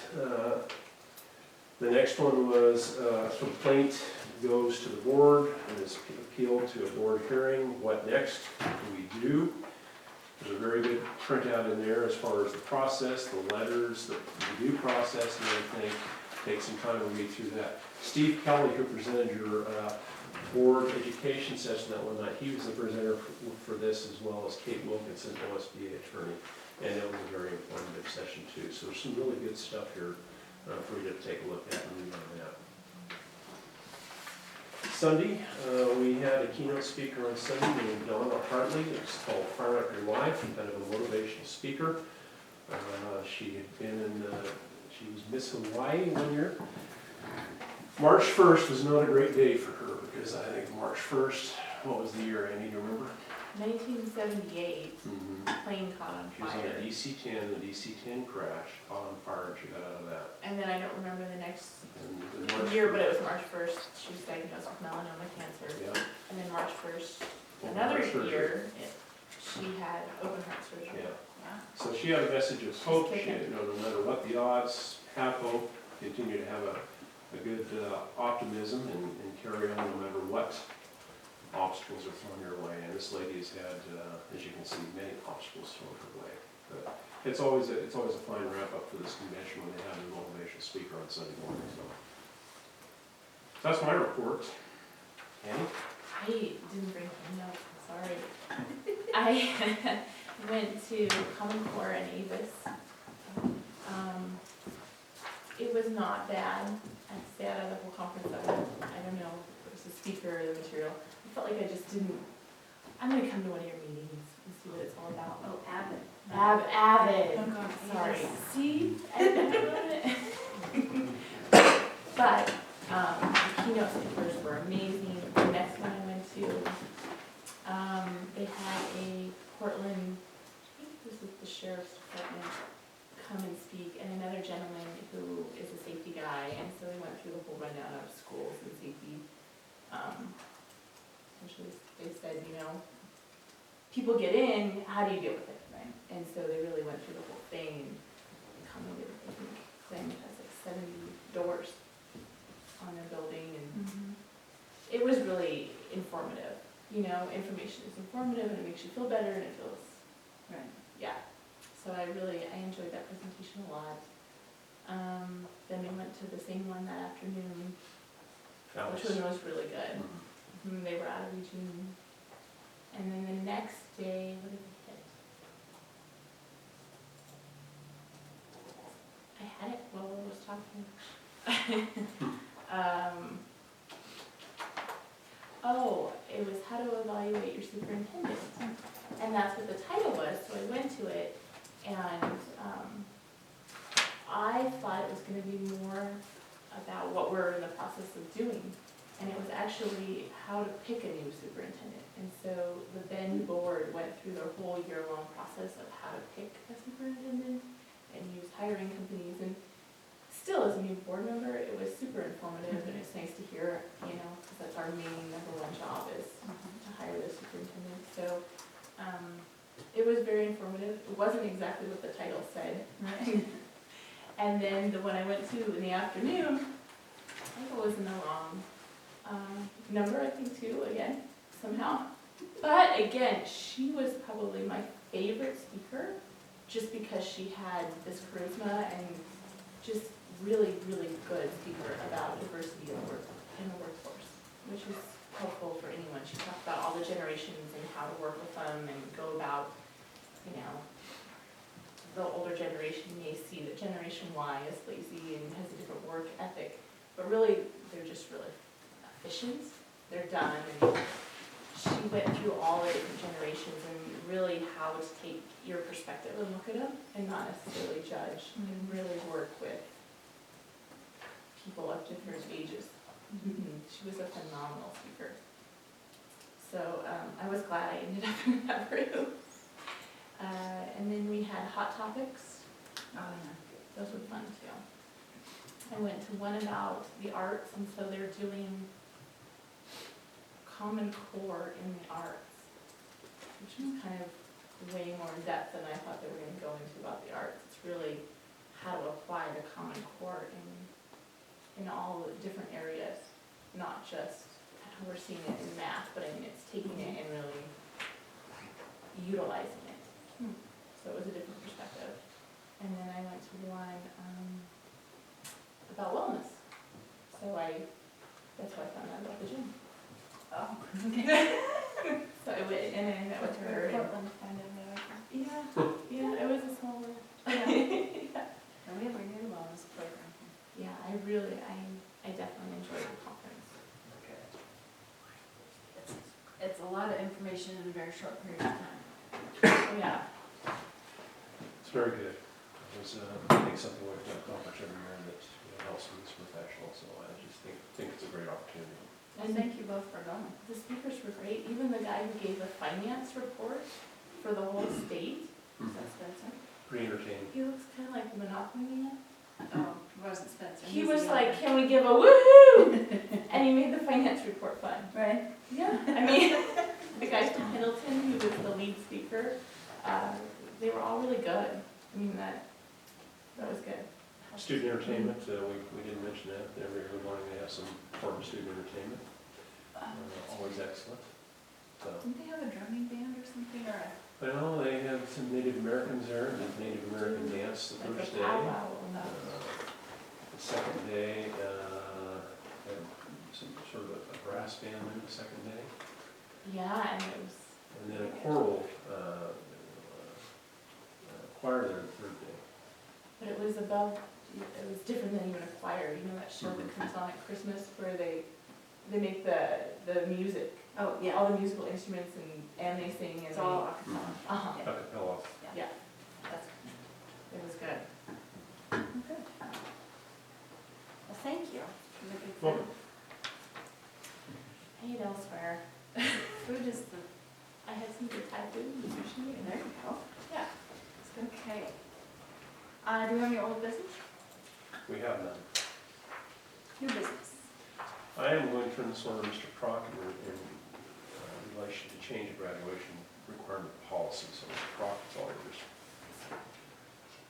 the next one was a complaint goes to the board and is appealed to a board hearing. What next do we do? There's a very good printout in there as far as the process, the letters, the due process and everything. Take some time to read through that. Steve Kelly, who presented your board education session that one night, he was the presenter for this, as well as Kate Wilkinson, OSBA attorney, and it was a very informative session too. So there's some really good stuff here for you to take a look at and read on that. Sunday, we had a keynote speaker on Sunday named Donna Hartley. It's called Fire Up Your Life, kind of a motivational speaker. She had been she was Miss Hawaii one year. March 1st was not a great day for her, because I think March 1st, what was the year, Annie, do you remember?
1978, plane caught on
She was on
fire.
a DC-10, the DC-10 crashed, caught on fire, and she got out of that.
And then I don't remember the next
And the March
year, but it was March 1st, she was diagnosed with melanoma cancer.
Yeah.
And then March 1st,
Well,
another
March 1st.
year, she had open heart surgery.
Yeah.
Wow.
So she had a message of hope. She,
kicking.
no matter what the odds, have hope, continue to have a good optimism and carry on no matter what obstacles are thrown your way. And this lady has had, as you can see, many obstacles thrown her way. But it's always a fine wrap up for this convention when they have a motivational speaker on Sunday morning. So that's my report. Annie?
I didn't bring my notes, so sorry. I went to Common Core in Avis. It was not bad. I'd say out of the whole conference, I don't know if it was the speaker or the material. I felt like I just didn't, I'm gonna come to one of your meetings and see what it's all about.
Oh, Avid.
Avid.
I'm going
Sorry.
Avis.
See? I love it. But, the keynote speakers were amazing. The next one I went to, they had a Portland, I think this is the sheriff's department, come and speak, and another gentleman who is a safety guy, and so they went through the whole rundown of schools and safety. Essentially, they said, you know, people get in, how do you deal with it, right? And so they really went through the whole thing and commented, I think, Glen has like 70 doors on their building, and it was really informative. You know, information is informative, and it makes you feel better, and it feels,
Right.
yeah. So I enjoyed that presentation a lot. Then we went to the same one that afternoon, which one was really good. They were out of region. And then the next day, what did we hit? I had it while I was talking. Oh, it was how to evaluate your superintendent. And that's what the title was, so I went to it, and I thought it was gonna be more about what we're in the process of doing. And it was actually how to pick a new superintendent. And so the then board went through their whole year-long process of how to pick a superintendent and use hiring companies. And still, as a new board member, it was super informative, and it's nice to hear, you know, because that's our main #1 job is to hire the superintendent. So it was very informative. It wasn't exactly what the title said.
Right.
And then the one I went to in the afternoon, I think it was in the wrong number, I think too, again, somehow. But again, she was probably my favorite speaker, just because she had this charisma and just really, really good speaker about diversity in the workforce, which is helpful for anyone. She talked about all the generations and how to work with them and go about, you know, the older generation may see that Generation Y is lazy and has a different work ethic, but really, they're just really efficient. They're done, and she went through all the different generations and really how to take your perspective and look at them and not necessarily judge, and really work with people of different ages. She was a phenomenal speaker. So I was glad I ended up in that room. And then we had hot topics.
Oh, yeah.
Those were fun too. I went to one about the arts, and so they're doing Common Core in the arts, which was kind of way more in depth than I thought they were going to go into about the arts. It's really how to apply the Common Core in all the different areas, not just how we're seeing it in math, but I mean it's taking it and really utilizing it. So it was a different perspective. And then I went to one about wellness. So that's how I found out about the gym.
Oh, okay.
So I went and I met with her. and-
Portland kind of,
Yeah, it was a small world.
yeah. And we have a new wellness program.
Yeah, I definitely enjoyed the conference.
It's a lot of information in a very short period of time.
Yeah.
It's very good. It was, I think something we've done conference every year that helps with this professional, so I just think it's a great opportunity.
And thank you both for going.
The speakers were great. Even the guy who gave the finance report for the whole state,
That's Spencer.
Pretty entertaining.
he looks kind of like the Monopoly man.
Oh, it wasn't Spencer.
He
He's
was
the
like,
other.
can we give a woohoo? And he made the finance report fun.
Right?
Yeah, I mean, the guy from Pendleton, who was the lead speaker, they were all really good. I mean, that was good.
Student entertainment, we didn't mention that. Every morning they have some form of student entertainment. Always excellent. So,
Didn't they have a drumming band or something, or a?
well, they have some Native Americans there, the Native American dance the
Like
first
a
day.
powwow.
The second day, had some sort of a brass band maybe the second day.
Yeah, and it was
And then a choral choir there the third day.
But it was different than even a choir, you know that show that comes on at Christmas where they make the music,
Oh, yeah.
all the musical instruments and they sing and
It's
they.
all acapella.
Uh-huh,
A cappella.
yeah,
That's
it was good.
good. Well, thank you for the good
Welcome.
food.
I ate elsewhere.
Food is the,
I had some good Thai food and sushi and
there you go.
yeah.
Okay. Do we have any old business?
We have none.
New business?
I am going to turn this over to Mr. Proctor in relation to change of graduation requirement policy. So Mr. Proctor, it's all yours.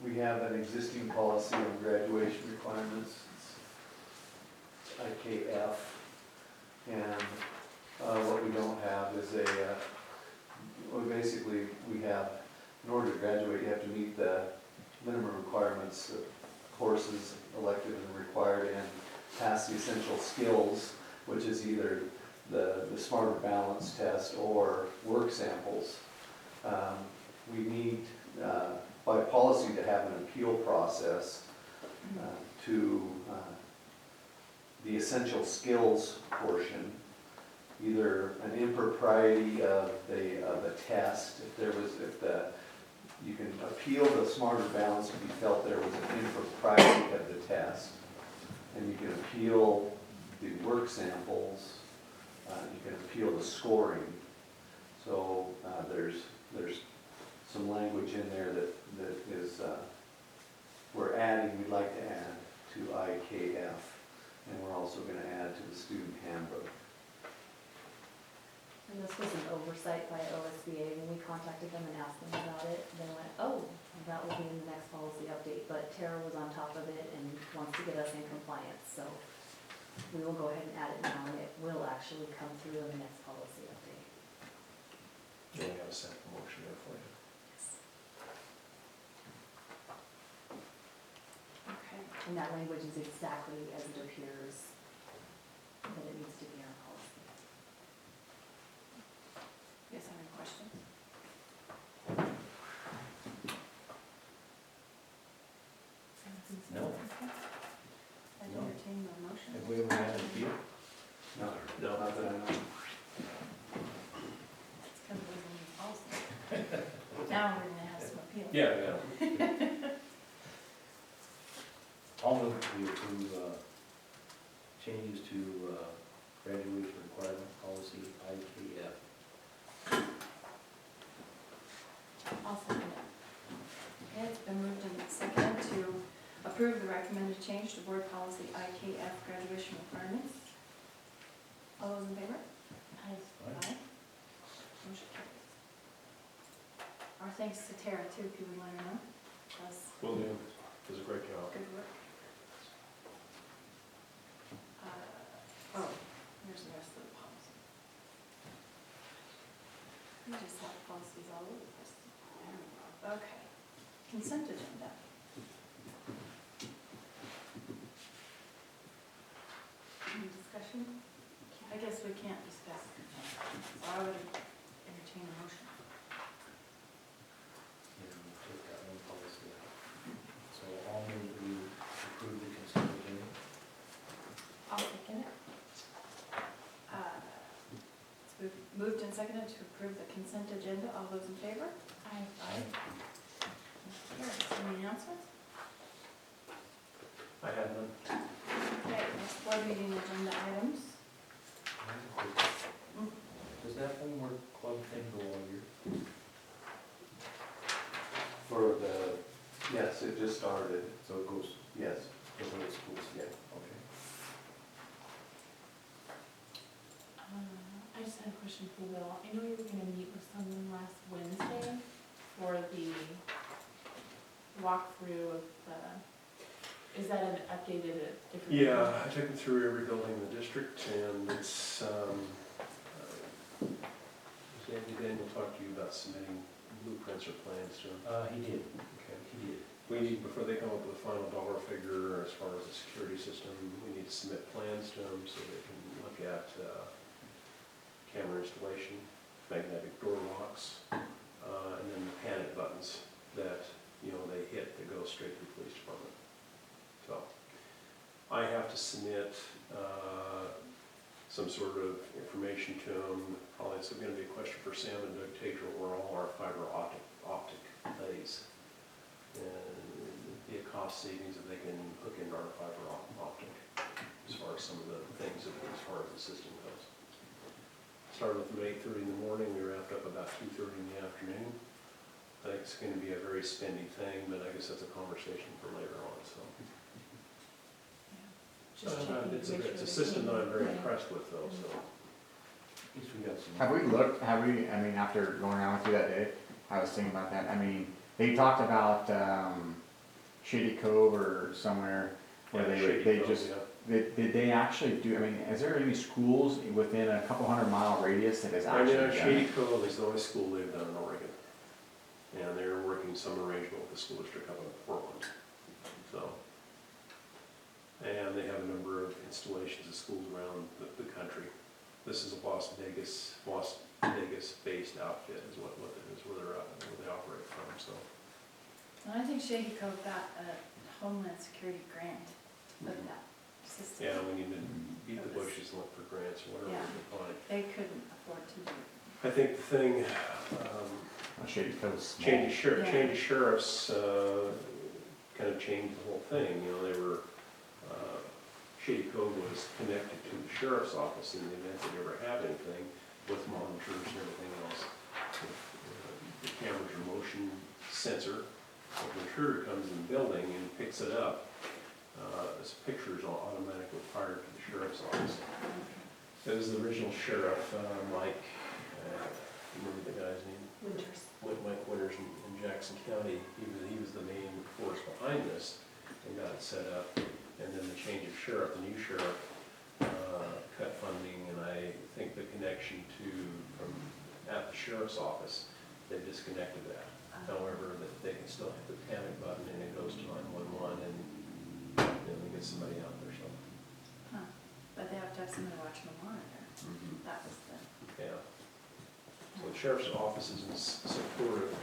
We have an existing policy on graduation requirements, it's IKF. And what we don't have is basically, we have, in order to graduate, you have to meet the minimum requirements of courses, elective and required, and pass the essential skills, which is either the Smarter Balance test or work samples. We need, by policy, to have an appeal process to the essential skills portion, either an impropriety of the test, you can appeal the Smarter Balance if you felt there was an impropriety of the test, and you can appeal the work samples, you can appeal the scoring. So there's some language in there that is, we'd like to add to IKF, and we're also going to add to the student handbook.
And this was an oversight by OSBA. When we contacted them and asked them about it, they went, oh, that will be in the next policy update. But Tara was on top of it and wants to get us in compliance, so we will go ahead and add it now, and it will actually come through in the next policy update.
You only have a second motion there for you.
Okay.
And that language is exactly as it appears that it needs to be in our policy.
Yes, any questions?
No.
I entertain the motion.
Have we ever had a deal?
No,
No.
not that I know.
It's because it was in the policy. Now we're gonna have some appeal.
Yeah.
I'll move to approve changes to graduation requirement policy IKF.
I'll second it. Okay, it's been moved and seconded to approve the recommended change to board policy IKF graduation requirements. All those in favor? Aye. Motion carries. Our thanks to Tara too, if you would let her know. That's
Will do. Does a great job.
good work. Oh, here's the rest of the policy. We just have policies all over the place. There we go. Okay. Consent agenda. Any discussion? I guess we can't discuss consent. So I would entertain a motion.
And we took that one policy out. So I'll move to approve the consent agenda.
I'll second it. It's moved and seconded to approve the consent agenda. All those in favor? Aye. Any announcements?
I have none.
Okay, next board meeting agenda items.
Does that homework club thing go all year?
Yes, it just started,
So it goes,
yes.
goes to the schools?
Yeah.
Okay.
I just had a question for Will. I know you were gonna meet with someone last Wednesday for the walkthrough of the, is that an updated, different?
Yeah, I took them through every building in the district, and it's, Daniel talked to you about submitting blueprints or plans to them.
He did,
Okay.
he did.
We need, before they come up with a final dollar figure as far as the security system, we need to submit plans to them so they can look at camera installation. magnetic door locks, and then the panic buttons that, you know, they hit that go straight to the police department. So, I have to submit, some sort of information to them. Probably it's gonna be a question for Sam and Doug Tager, where all our fiber optic lays. And it'd be a cost savings if they can hook into our fiber optic, as far as some of the things, as far as the system goes. Started with them at 8:30 in the morning, we wrapped up about 2:30 in the afternoon. I think it's gonna be a very spendy thing, but I guess that's a conversation for later on, so.
Just checking to
It's
make sure
a
they
system that I'm very
clean.
impressed with though, so.
At least we got some.
Have we looked, I mean, after going around with you that day, I was thinking about that, I mean, they talked about, Shady Cove or somewhere where
Yeah,
they
Shady
would, they
Cove,
just,
yeah.
did they actually do, I mean, is there any schools within a couple 100-mile radius that has
I
actually
mean,
done
Shady
it?
Cove is the only school they've done in Oregon. And they're working some arrangement with the school district up in Portland, so. And they have a number of installations of schools around the country. This is a Las Vegas based outfit is what it is, where they operate from, so.
And I think Shady Cove got a Homeland Security grant for that system.
Yeah, we need to beat the bushes and look for grants or whatever we can find.
They couldn't afford to do it.
I think the thing,
Shady Cove's small.
change of
Yeah.
sheriffs, kind of changed the whole thing, you know, they were, Shady Cove was connected to the sheriff's office in the event they ever have anything with monitors and everything else. The cameras are motion sensor, if an intruder comes in the building and picks it up, this picture is automatically fired to the sheriff's office. It was the original sheriff, Mike, remember the guy's name?
Winters.
Mike Winters in Jackson County. He was the main force behind this and got it set up. And then the change of sheriff, the new sheriff, cut funding, and I think the connection from at the sheriff's office, they disconnected that. However, that they can still hit the panic button and it goes to 911 and then they get somebody out there, so,
Huh. But they have to have somebody watching the monitor.
Mhm.
That was the.
yeah. So the sheriff's office is in support of,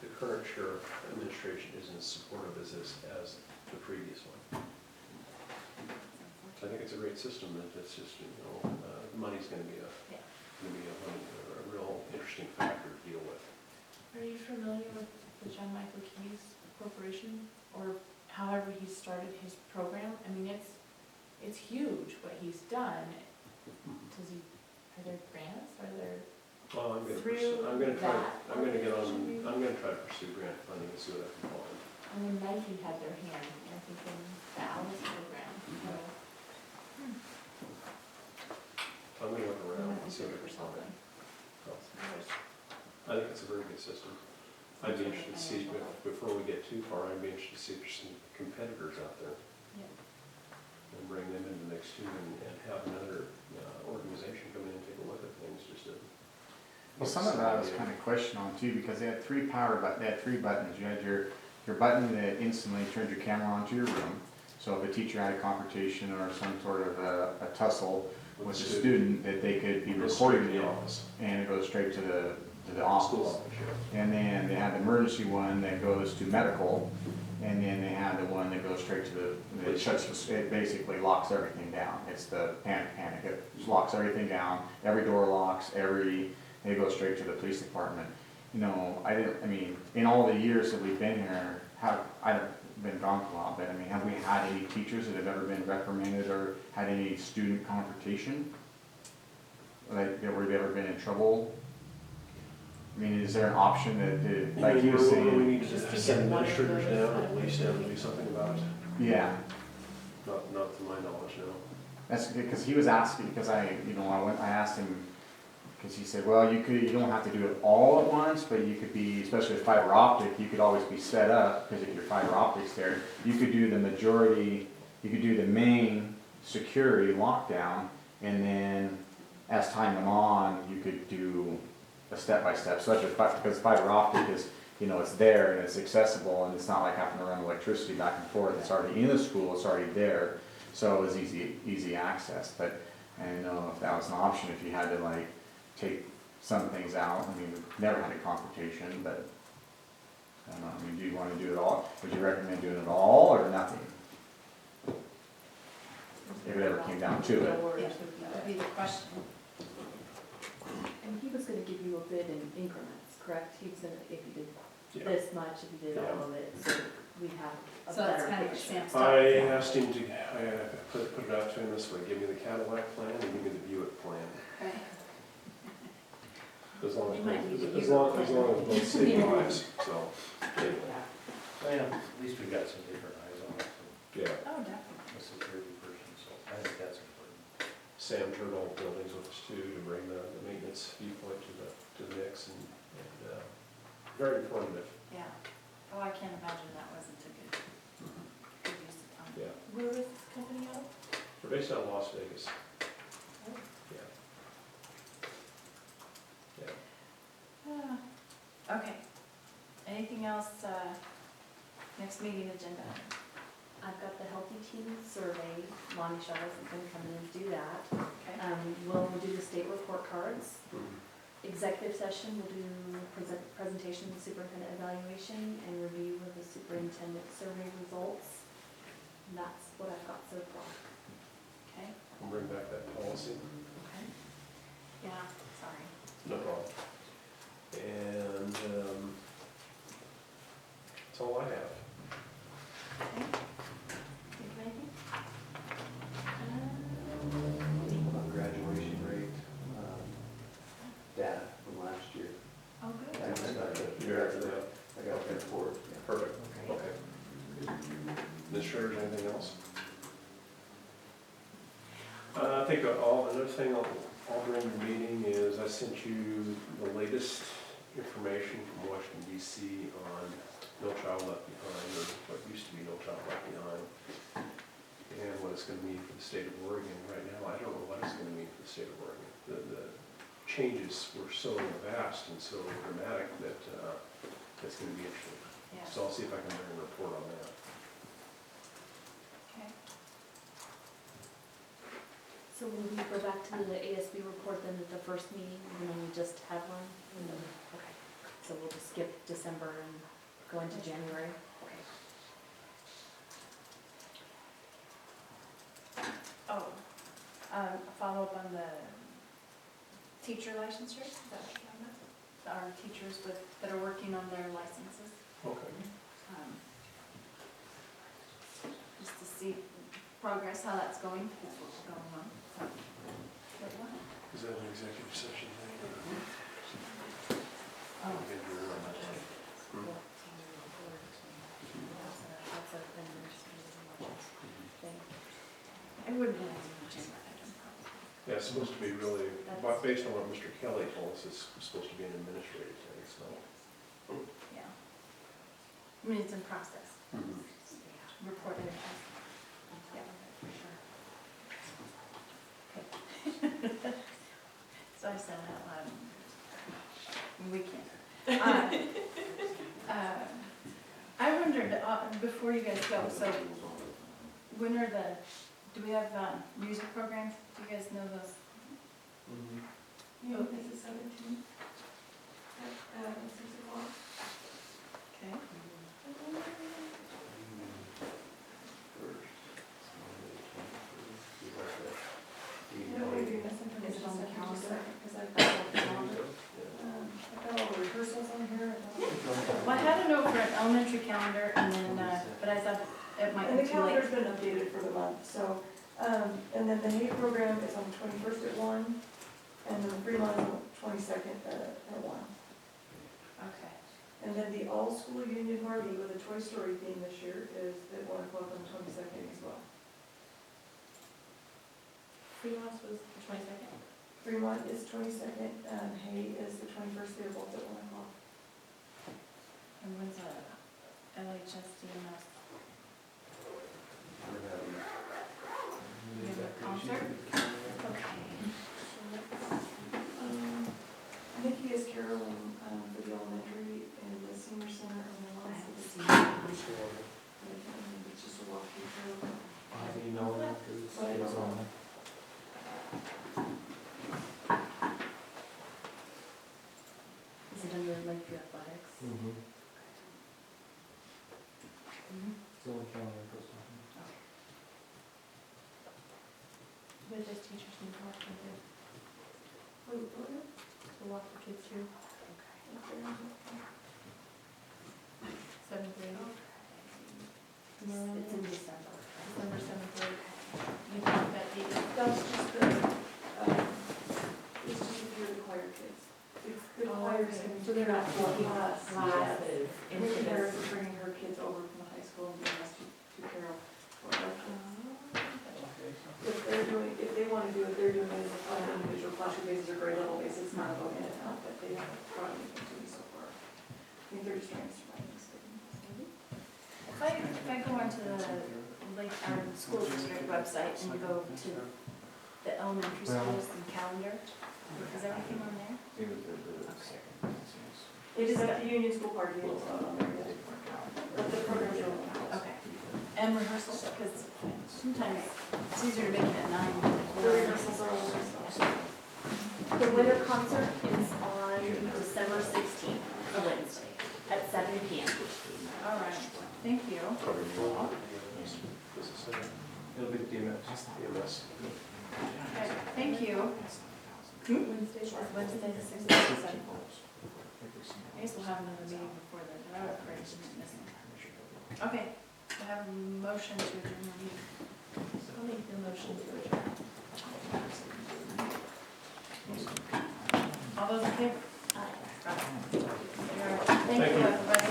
the current sheriff administration is in support of this as the previous one. I think it's a great system, and it's just, you know, money's gonna be a real interesting factor to deal with.
Are you familiar with the John Michael Keys Corporation, or however he started his program? I mean, it's huge what he's done. Are there grants,
Well, I'm
Through
gonna try
that organization,
to pursue grant funding and see what I can find.
I mean, Nike had their hand, I think, in the Alice program, so.
I'm gonna look
I'm
around
gonna
and see what I
for
can find.
something.
I think it's a very good system. I'd be interested to see, before we get too far, I'd be interested to see if there's some competitors out there.
Yeah.
And bring them into the mix too, and have another organization come in and take a look at things, just to.
Well, some of that I was kind of questioning on too, because they had three buttons. You had your button that instantly turned your camera on to your room. So if a teacher had a confrontation or some sort of a tussle with a student, that they could be recording
in
it,
the office.
and it goes straight to the
School
office.
office, yeah.
And then they had the emergency one that goes to medical, and then they had the one that goes straight to it shuts, it basically locks everything down. It's the panic. It locks everything down, every door locks, it goes straight to the police department. You know, in all the years that we've been here, I've been gone for a while, but I mean, have we had any teachers that have ever been reprimanded or had any student confrontation? Like, where they've ever been in trouble? I mean, is there an option that, like he was
We
saying,
need to send administrators down, or police down to do something about it.
yeah,
Not to my knowledge, no.
that's because he was asking, because I asked him, because he said, well, you don't have to do it all at once, but you could be, especially with fiber optic, you could always be set up, because if your fiber optic's there, you could do the majority, you could do the main security lockdown, and then as time went on, you could do a step-by-step, because fiber optic is, it's there and it's accessible, and it's not like having to run electricity back and forth. It's already in the school, it's already there, so it was easy access. But I didn't know if that was an option, if you had to take some things out. I mean, we've never had a confrontation, but I don't know, I mean, do you wanna do it all? Would you recommend doing it all or nothing? If it ever came down to it.
Yeah, that would be the question.
And he was gonna give you a bid in increments, correct? He was gonna, if you did
Yeah.
this much, if you did all of it, so we'd have a
So that's
better
kind of what
picture.
Sam's
I
talking.
asked him to, I put it out to him this way, give me the Cadillac plan and give me the Buick plan.
Okay.
As long as,
You might need a
as
Buick
long
plan.
as both city lives, so,
Well, at least we've got some different eyes on it,
yeah.
Oh, definitely.
a security person, so I think that's important.
Sam turned all the buildings with us too, to bring the maintenance viewpoint to the mix and very informative.
Yeah. Oh, I can't imagine that wasn't a good use of time.
Yeah,
Where is this company out?
we're based out of Las Vegas. Yeah. Yeah.
Okay. Anything else, next meeting agenda?
I've got the Healthy Teens survey. Lonnie Shaw's gonna come in and do that.
Okay.
We'll do the state report cards.
Mhm.
Executive session, we'll do presentation of superintendent evaluation and review of the superintendent survey results. And that's what I've got so far.
Okay.
We'll bring back that policy.
Okay. Yeah, sorry.
No problem. And that's all I have.
Okay. Think of anything?
Graduation rate, data from last year.
Oh, good.
I got the-
You're after that?
I got the report, yeah.
Perfect,
Great.
okay. Ms. Schroeder, anything else? I think another thing I'll bring to the meeting is I sent you the latest information from Washington DC on No Child Left Behind, or what used to be No Child Left Behind, and what it's gonna mean for the state of Oregon. Right now, I don't know what it's gonna mean for the state of Oregon. The changes were so vast and so dramatic that it's gonna be interesting.
Yeah.
So I'll see if I can bring a report on that.
Okay.
So will we go back to the ASB report then at the first meeting, even though we just had one? Okay, so we'll just skip December and go into January? Okay.
Oh, follow up on the teacher licensure, is that what you're talking about? Our teachers that are working on their licenses.
Okay.
Just to see progress, how that's going, that's what's going on. Good one.
Is that an executive session thing?
Oh.
Okay, you're on that.
That's a thing.
I wouldn't have as much in that item probably.
Yeah, it's supposed to be really, but based on what Mr. Kelly told us, it's supposed to be an administrative thing, so.
Yeah. I mean, it's in process. Reported. Yeah, for sure. Okay. So I said that loud. We can't. I wondered, before you guys go, so when are do we have music programs? Do you guys know those?
Yeah, this is 17. At 6 o'clock.
Okay.
No, we're doing this information.
Is it on the calendar?
Because I've got all the calendar. I've got all the rehearsals on here.
Well, I had a note for an elementary calendar and then, but I thought it might
And
be
the
too late.
calendar's been updated for the month, so, and then the hate program is on the 21st at 1, and then the Fremont is on the 22nd at 1.
Okay.
And then the all-school Union Hardy with a Toy Story theme this year is at 1 o'clock on the 22nd as well.
Freelance was the 22nd.
Fremont is 22nd, Hay is the 21st, they're both at 1 o'clock.
And when's LHS DMS?
We're having
You have a concert? Okay.
Nikki is caroling for the elementary and the senior center on the
I
lines.
haven't seen that.
It's just a walk-through trail.
I emailed it,
But I don't know.
But just teachers need to walk the kids. To walk the kids through. Seventh grade.
It's in December.
December 7th grade. You think that date is
That's just the, it's just if you're the choir kids. If the choir's
okay.
in.
So they're not taking
Classes into
Maybe they're
this.
bringing her kids over from the high school and doing this to Carol. If they're doing, if they wanna do it, they're doing it on an individual classroom basis or grade level basis, it's not about in and out, but they haven't brought anything to me so far. I think they're just trying to survive this thing.
If I go onto the our school district website and go to the elementary schools and calendar, is everything on there?
It was the second.
It is at the Union School Party, it's not on there yet. But the program's are on the house.
Okay. And rehearsals, because sometimes it's easier to make it at 9 than at
The
4.
rehearsals are all this stuff.
The winter concert is on December 16th, a Wednesday, at 7 p.m.
All right, thank you.
It'll be the DMS.
Okay, thank you.
Wednesday.
Wednesday, the 6th, 7th. I guess we'll have another meeting before then, but I would pray to miss them. Okay, I have a motion to adjourn the meeting.
I'll make the motion to adjourn.
All those in favor?
Aye.
Thank you, everybody.